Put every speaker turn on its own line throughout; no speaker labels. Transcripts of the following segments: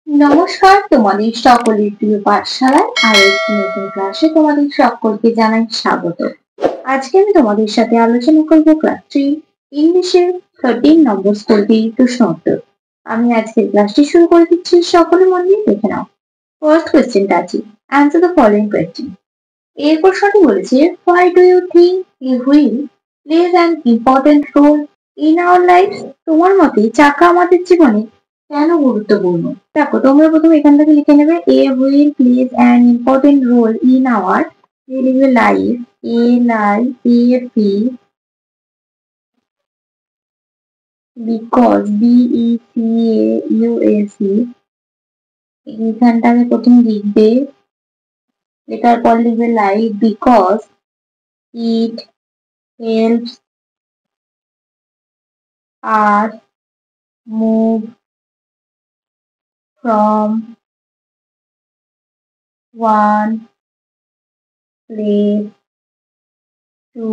নমস্কার, তোমাদের সকলের প্রিয় পাঠশালায় আরো একটি নতুন ক্লাসে তোমাদের সকলকে জানাই স্বাগত। আজকে আমি তোমাদের সাথে আলোচনা করব ক্লাস 3 ইংলিশের 13 নম্বর স্কুল বি প্রশ্ন উত্তর। আমি আজকের ক্লাসটি শুরু করে দিচ্ছি, সকলে মন দিয়ে দেখে নাও। ফার্স্ট কোয়েশ্চেনটা আছে, অ্যান্সার দ্য ফলোইং কোয়েশ্চেন। এই প্রশ্নটি বলেছে, why do you think a wheel plays an important role in our lives? তোমার মতে চাকা আমাদের জীবনে কেন গুরুত্বপূর্ণ? দেখো, তোমরা প্রথমে এখান থেকে লিখে নেবে, a wheel plays an important role in our daily life, LIAP, because BECAUSE, এখানটাকে প্রথমে লিখবে, এটার পর লিখবে life, because it helps us move from one place to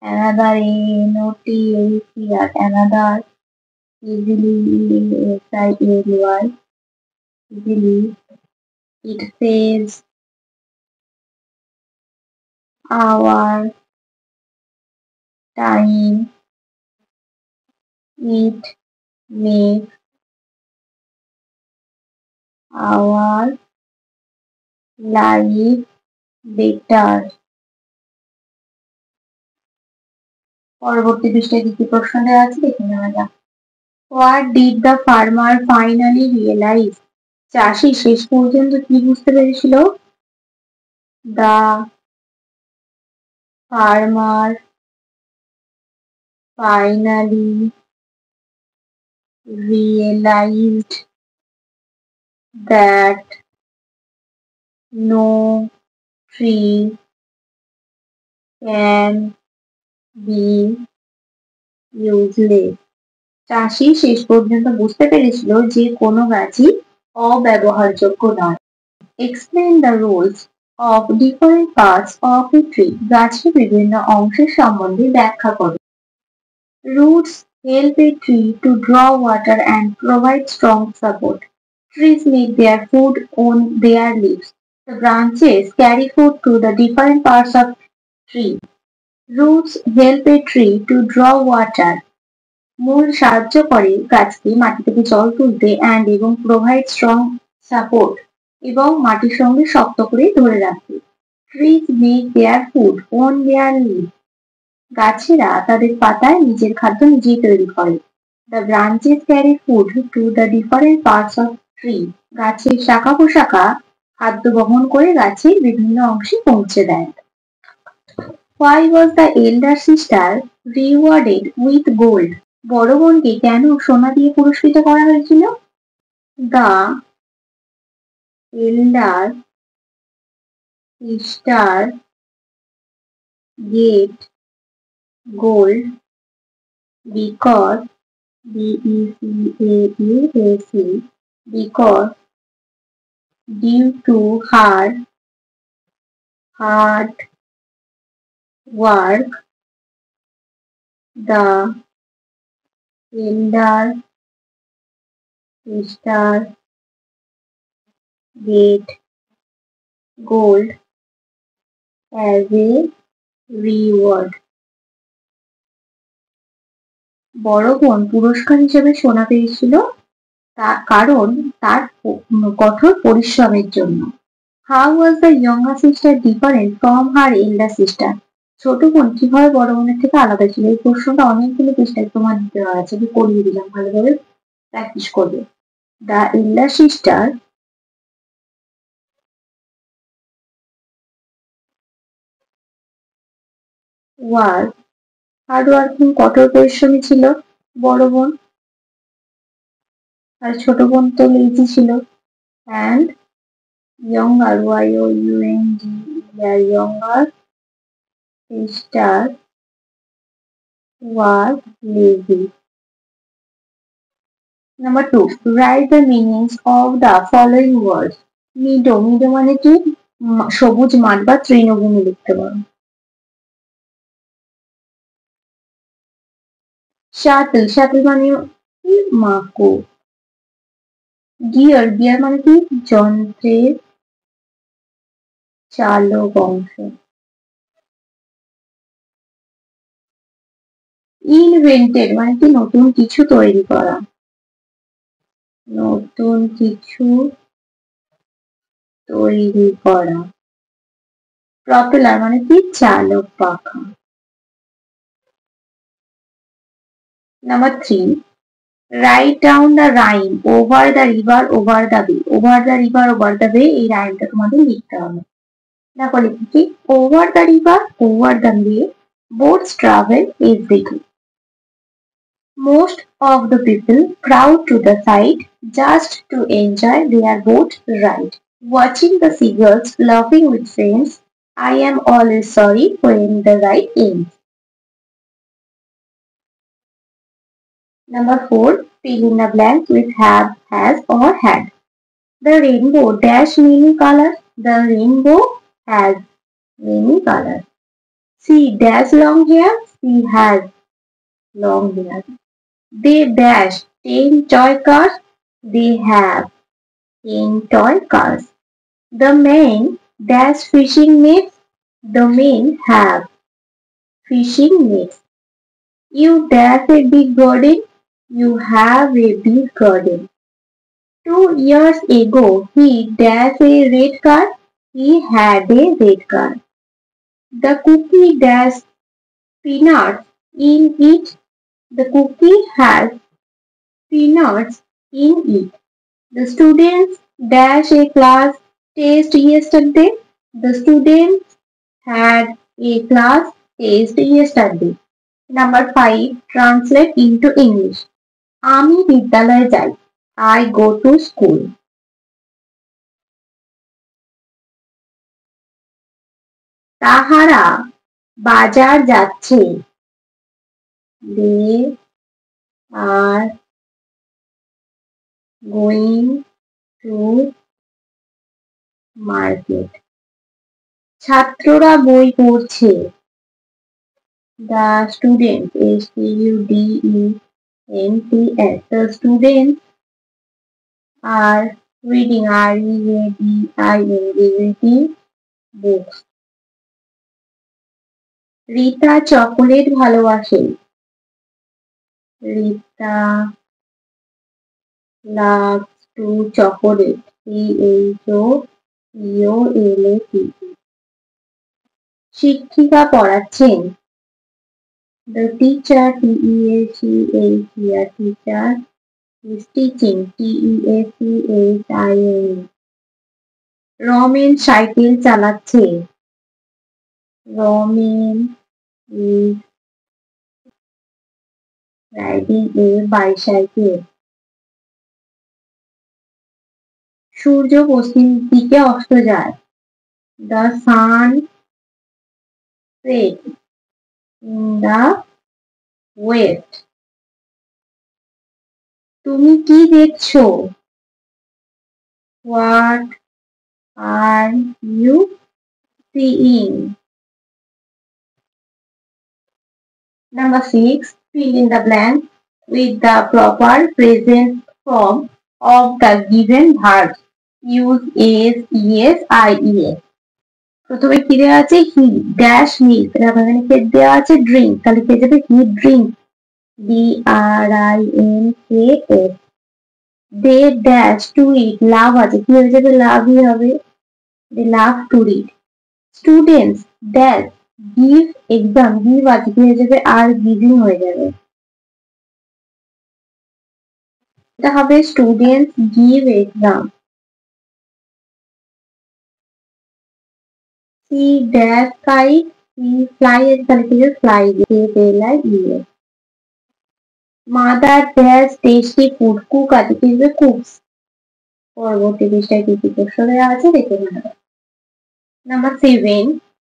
another, another, easily, easily. It saves our time. It makes our life better. পরবর্তী পৃষ্ঠায় কি কি প্রশ্ন দেওয়া আছে দেখে নেওয়া যাক। What did the farmer finally realize? চাষি শেষ পর্যন্ত কি বুঝতে পেরেছিল? The farmer finally realized that no tree can be useless. চাষি শেষ পর্যন্ত বুঝতে পেরেছিল যে কোনো গাছই অব্যবহারযোগ্য নয়। Explain the roles of different parts of a tree. গাছের বিভিন্ন অংশের সম্বন্ধে ব্যাখ্যা করো। Roots help a tree to draw water and provide strong support. Trees make their food on their leaves. The branches carry food to the different parts of tree. Roots help a tree to draw water. মূল সাহায্য করে গাছকে মাটি থেকে জল তুলতে and এবং provide strong support, এবং মাটির সঙ্গে শক্ত করে ধরে রাখতে। Trees make their food on their leaves. গাছেরা তাদের পাতায় নিজের খাদ্য নিজেই তৈরি করে। The branches carry food to the different parts of tree. গাছের শাখা প্রশাখা খাদ্য বহন করে গাছের বিভিন্ন অংশে পৌঁছে দেয়। Why was the elder sister rewarded with gold? বড় বোনকে কেন সোনা দিয়ে পুরস্কৃত করা হয়েছিল? The elder sister get gold because BECAUSE, because due to her hard work, the elder sister get gold as a reward. বড় বোন পুরস্কার হিসেবে সোনা পেয়েছিল কারণ তার কঠোর পরিশ্রমের জন্য। How was the younger sister different from her elder sister? ছোট বোন কিভাবে বড় বোনের থেকে আলাদা ছিল? এই প্রশ্নটা অনেকগুলো পৃষ্ঠায় তোমার দিতে আছে, আমি করিয়ে দিলাম, ভালোভাবে প্র্যাকটিস করবে। The elder sister was hard working, কঠোর পরিশ্রমী ছিল বড় বোন, আর ছোট বোন তো লেজি ছিল। And younger, younger sister was lazy. Number 2, write the meanings of the following words. Meadow, meadow মানে কি? সবুজ মাঠ বা তৃণভূমি লিখতে পারো। শাটল, শাটল মানে কি? মাকড়। গিয়ার, গিয়ার মানে কি? যন্ত্রের চালক অংশ। ইনভেন্টেড মানে কি? নতুন কিছু তৈরি করা, নতুন কিছু তৈরি করা। প্রপেলার মানে কি? চালক পাখা। Number 3, write down the rhyme over the river over the bay. Over the river over the bay, এই রাইমটা তোমাদের লিখতে হবে। দেখো লিখেছি, over the river over the bay boats travel every day. Most of the people crowd to the side just to enjoy their boat ride. Watching the seagulls laughing with friends, I am always sorry when the ride ends. Number 4, fill in the blank with have, has or had. The rainbow dash many colors. The rainbow has many colors. She dash long hair. She has long hair. They dash 10 toy cars. They have 10 toy cars. The men dash fishing nets. The men have fishing nets. You dash a big garden. You have a big garden. 2 years ago, he dashed a red car. He had a red car. The cookie dashed peanuts in it. The cookie has peanuts in it. The students dashed a class test yesterday. The students had a class test yesterday. Number 5, translate into English. আমি বিদ্যালয়ে যাই। I go to school. তাহারা বাজার যাচ্ছে। They are going to market. ছাত্ররা বই পড়ছে। The students, students, the students are reading, reading books. Rita chocolate ভালোবাসে। Rita loves to chocolate. CHOCOLATE. শিক্ষিকা পড়াচ্ছেন। The teacher, teacher is teaching. TEACHING. Ramen cycle চালাচ্ছে। Ramen is riding a bicycle. সূর্য পশ্চিম দিকে অস্ত যায়। The sun sets in the west. তুমি কি দেখছো? What are you seeing? Number 6, fill in the blank with the proper present form of the given verbs. Use is, yes, I, yes. প্রথমে কি দেওয়া আছে? হি ড্যাশ মিল্ক, এখানে দেওয়া আছে ড্রিঙ্ক, তাহলে কে যাবে? He drink, DRINKS. They dash to eat, love আছে, কি হয়ে যাবে? লাভই হবে, they love to read. Students dash give exam, give আছে, কি হয়ে যাবে? আর গিভিং হয়ে যাবে, এটা হবে students give exam. She dash kite, she fly আছে, তাহলে কি হবে? Fly, FLIES। Mother dash tasty food, cook আছে, কি হবে? কুকস। পরবর্তী পৃষ্ঠায় কি কি প্রশ্ন দেওয়া আছে দেখে নেব। Number 7,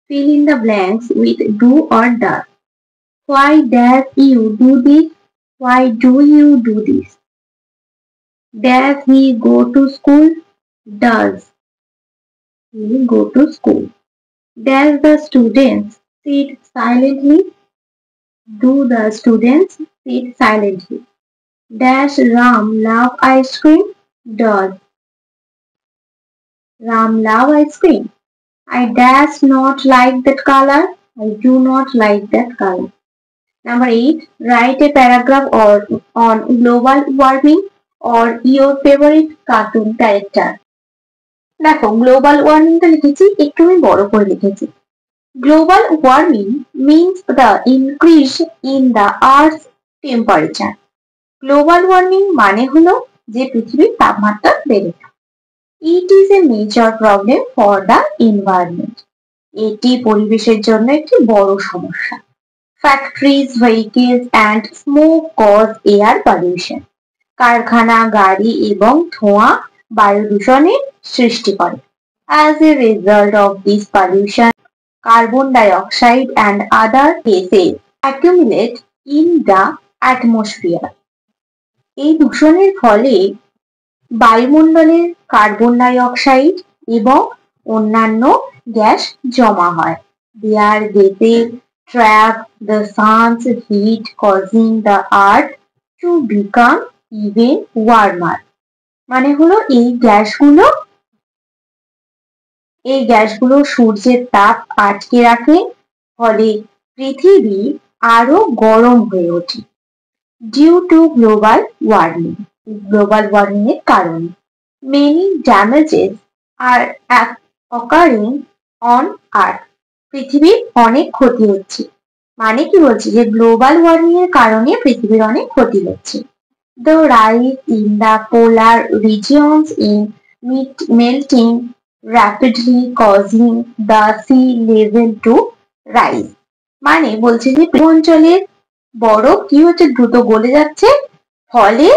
fill in the blanks with do or does. Why does you do this? Why do you do this? Does he go to school? Does he go to school? Does the students sit silently? Do the students sit silently? Does Ram love ice cream? Does Ram love ice cream? I does not like that color. I do not like that color. Number 8. Write a paragraph on global warming or your favorite cartoon character. দেখো global ওয়ার্মিংটা লিখেছি, একটু আমি বড় করে লিখেছি। Global warming means the increase in the earth's temperature. Global warming মানে হলো যে পৃথিবীর তাপমাত্রা বেড়ে যায়। It is a major problem for the environment. এটি পরিবেশের জন্য একটি বড় সমস্যা। Factories, vehicles and smoke cause air pollution. কারখানা, গাড়ি এবং ধোঁয়া বায়ু দূষণের সৃষ্টি করে। As a result of this pollution, carbon dioxide and other gases accumulate in the atmosphere. এই দূষণের ফলে বায়ুমণ্ডলের কার্বন ডাই অক্সাইড এবং অন্যান্য গ্যাস জমা হয়। Their gases trap the sun's heat, causing the earth to become even warmer. মানে হলো এই গ্যাসগুলো সূর্যের তাপ আটকে রাখে, ফলে পৃথিবী আরো গরম হয়ে ওঠে। Due to global warming, global warming এর কারণে many damages are occurring on earth. পৃথিবীর অনেক ক্ষতি হচ্ছে। মানে কি বলছি যে গ্লোবাল ওয়ার্মিং এর কারণে পৃথিবীর অনেক ক্ষতি হচ্ছে। The rise in the polar regions in melting rapidly, causing the sea level to rise. মানে বলছে যে অঞ্চলের বরফ কি হচ্ছে, দ্রুত গলে যাচ্ছে, ফলে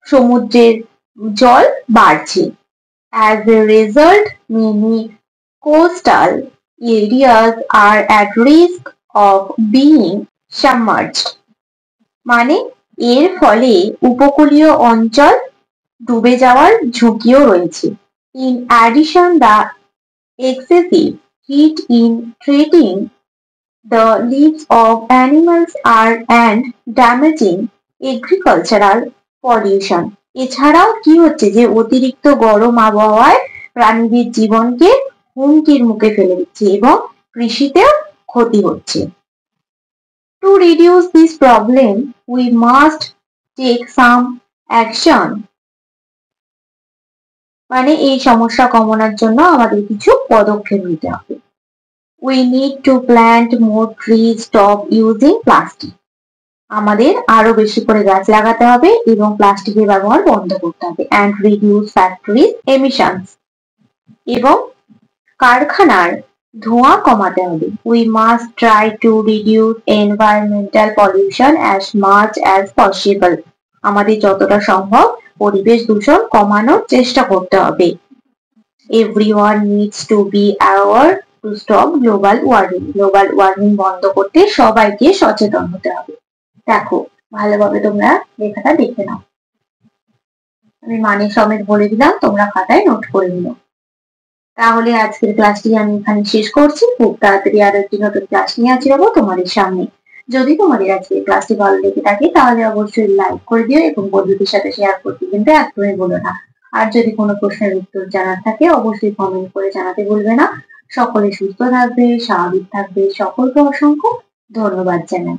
সমুদ্রের জল বাড়ছে। As a result, many coastal areas are at risk of being submerged. মানে এর ফলে উপকূলীয় অঞ্চল ডুবে যাওয়ার ঝুঁকিও রয়েছে। In addition, the excessive heat in threatening the lives of animals and damaging agricultural pollution. এছাড়াও কি হচ্ছে যে অতিরিক্ত গরম আবহাওয়ায় প্রাণীদের জীবনকে হুমকির মুখে ফেলে দিচ্ছে এবং কৃষিতেও ক্ষতি হচ্ছে। To reduce this problem, we must take some action. মানে এই সমস্যা কমানোর জন্য আমাদের কিছু পদক্ষেপ নিতে হবে। We need to plant more trees, stop using plastic. আমাদের আরো বেশি করে গাছ লাগাতে হবে এবং প্লাস্টিকের ব্যবহার বন্ধ করতে হবে। And reduce factory emissions. এবং কারখানার ধোঁয়া কমাতে হবে। We must try to reduce environmental pollution as much as possible. আমাদের যতটা সম্ভব পরিবেশ দূষণ কমানোর চেষ্টা করতে হবে। Everyone needs to be aware to stop global warming. Global warming বন্ধ করতে সবাইকে সচেতন হতে হবে। দেখো ভালোভাবে তোমরা লেখাটা দেখে নাও। আমি মানে সমেত বলে দিলাম, তোমরা খাতায় নোট করে নিও। তাহলে আজকের ক্লাসটি আমি এখানে শেষ করছি। খুব তাড়াতাড়ি আরো একটি নতুন ক্লাস নিয়ে হাজির হবো তোমাদের সামনে। যদি তোমাদের আজকের ক্লাসটি ভালো লেগে থাকে তাহলে অবশ্যই লাইক করে দিও এবং বন্ধুদের সাথে শেয়ার করতে কিন্তু একদমই ভুলো না। আর যদি কোনো প্রশ্নের উত্তর জানার থাকে অবশ্যই কমেন্ট করে জানাতে ভুলবে না। সকলে সুস্থ থাকবে, স্বাভাবিক থাকবে। সকলকে অসংখ্য ধন্যবাদ জানাই।